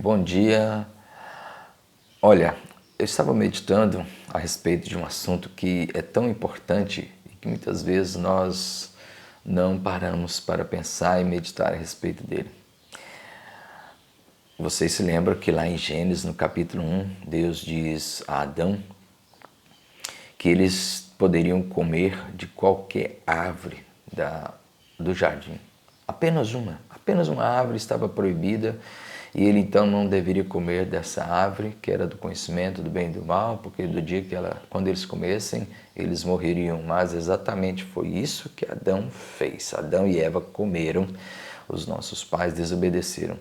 Bom dia. Olha, eu estava meditando a respeito de um assunto que é tão importante e que muitas vezes nós não paramos para pensar e meditar a respeito dele. Vocês se lembram que lá em Gênesis, no capítulo 1, Deus diz a Adão que eles poderiam comer de qualquer árvore do jardim. Apenas uma árvore estava proibida e ele então não deveria comer dessa árvore, que era do conhecimento do bem e do mal, porque do dia que quando eles comessem, eles morreriam. Mas exatamente foi isso que Adão fez. Adão e Eva comeram, os nossos pais desobedeceram.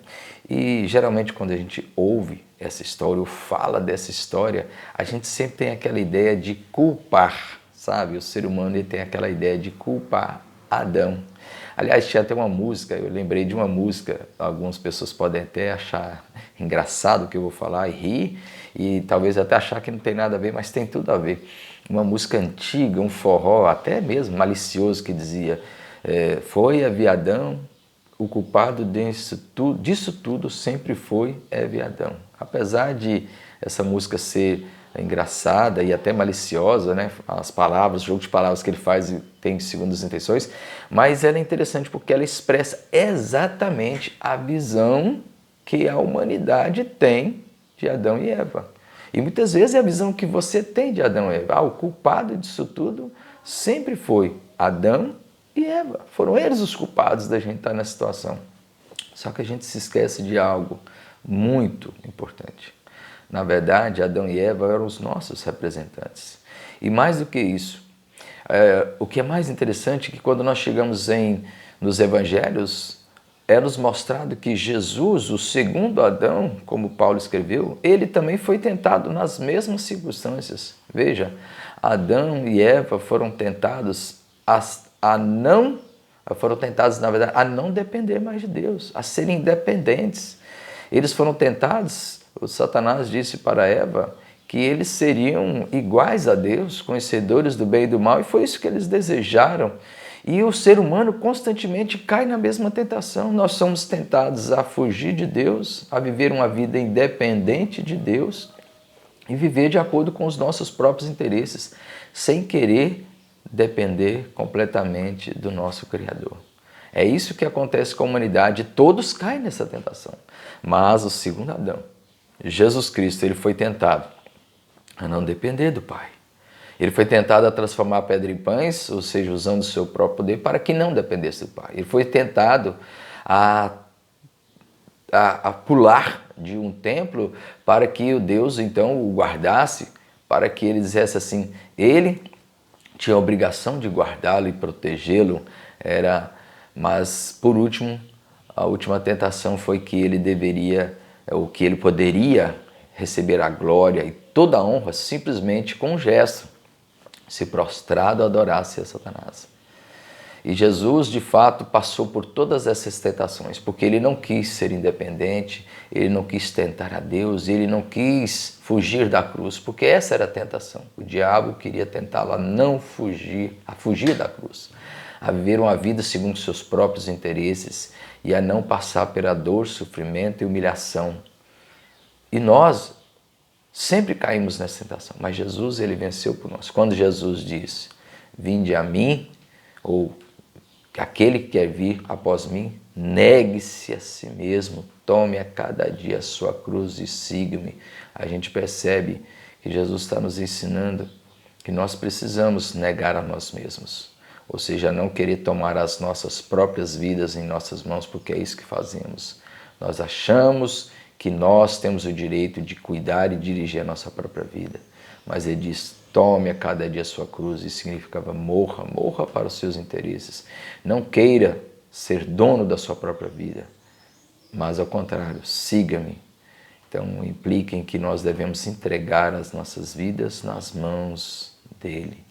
E geralmente quando a gente ouve essa história ou fala dessa história, a gente sempre tem aquela ideia de culpar, sabe? O ser humano ele tem aquela ideia de culpar Adão. Aliás, tinha até uma música, eu lembrei de uma música, algumas pessoas podem até achar engraçado o que eu vou falar e rir, e talvez até achar que não tem nada a ver, mas tem tudo a ver. Uma música antiga, um forró, até mesmo malicioso, que dizia, foi Adão, o culpado disso tudo sempre foi Adão. Apesar de essa música ser engraçada e até maliciosa, né? As palavras, o jogo de palavras que ele faz tem segundas intenções, mas ela é interessante porque ela expressa exatamente a visão que a humanidade tem de Adão e Eva. E muitas vezes é a visão que você tem de Adão e Eva. O culpado disso tudo sempre foi Adão e Eva. Foram eles os culpados da gente estar nessa situação. Só que a gente se esquece de algo muito importante. Na verdade, Adão e Eva eram os nossos representantes. E mais do que isso, o que é mais interessante é que quando nós chegamos nos evangelhos, é nos mostrado que Jesus, o segundo Adão, como Paulo escreveu, ele também foi tentado nas mesmas circunstâncias. Veja, Adão e Eva foram tentados na verdade, a não depender mais de Deus, a serem independentes. Eles foram tentados, o Satanás disse para Eva que eles seriam iguais a Deus, conhecedores do bem e do mal, e foi isso que eles desejaram. E o ser humano constantemente cai na mesma tentação. Nós somos tentados a fugir de Deus, a viver uma vida independente de Deus e viver de acordo com os nossos próprios interesses, sem querer depender completamente do nosso Criador. É isso que acontece com a humanidade, todos caem nessa tentação. Mas o segundo Adão, Jesus Cristo, ele foi tentado a não depender do Pai. Ele foi tentado a transformar a pedra em pães, ou seja, usando o seu próprio poder para que não dependesse do Pai. Ele foi tentado a pular de um templo para que o Deus então o guardasse, para que ele dissesse assim, ele tinha a obrigação de guardá-lo e protegê-lo, mas por último, a última tentação foi que ele poderia receber a glória e toda a honra simplesmente com um gesto, se prostrado adorasse a Satanás. E Jesus, de fato, passou por todas essas tentações, porque ele não quis ser independente, ele não quis tentar a Deus, ele não quis fugir da cruz, porque essa era a tentação. O diabo queria tentá-lo a fugir da cruz, a viver uma vida segundo seus próprios interesses e a não passar pela dor, sofrimento e humilhação. E nós sempre caímos nessa tentação, mas Jesus, ele venceu por nós. Quando Jesus diz, vinde a mim, ou aquele que quer vir após mim, negue-se a si mesmo, tome a cada dia a sua cruz e siga-me. A gente percebe que Jesus está nos ensinando que nós precisamos negar a nós mesmos. Ou seja, não querer tomar as nossas próprias vidas em nossas mãos, porque é isso que fazemos. Nós achamos que nós temos o direito de cuidar e dirigir a nossa própria vida. Mas ele diz, tome a cada dia a sua cruz, e significava morra para os seus interesses. Não queira ser dono da sua própria vida, mas ao contrário, siga-me. Então implica em que nós devemos entregar as nossas vidas nas mãos dele.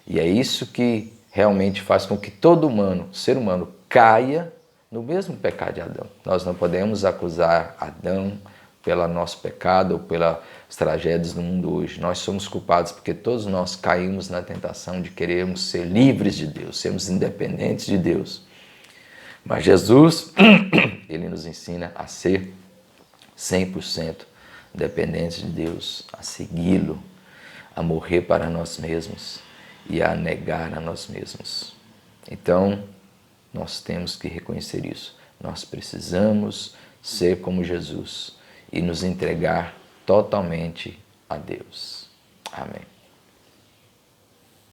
E é isso que realmente faz com que todo ser humano, caia no mesmo pecado de Adão. Nós não podemos acusar Adão pelo nosso pecado ou pelas tragédias do mundo hoje. Nós somos culpados porque todos nós caímos na tentação de querermos ser livres de Deus, sermos independentes de Deus. Mas Jesus, ele nos ensina a ser 100% dependentes de Deus, a segui-lo, a morrer para nós mesmos e a negar a nós mesmos. Então, nós temos que reconhecer isso. Nós precisamos ser como Jesus e nos entregar totalmente a Deus. Amém.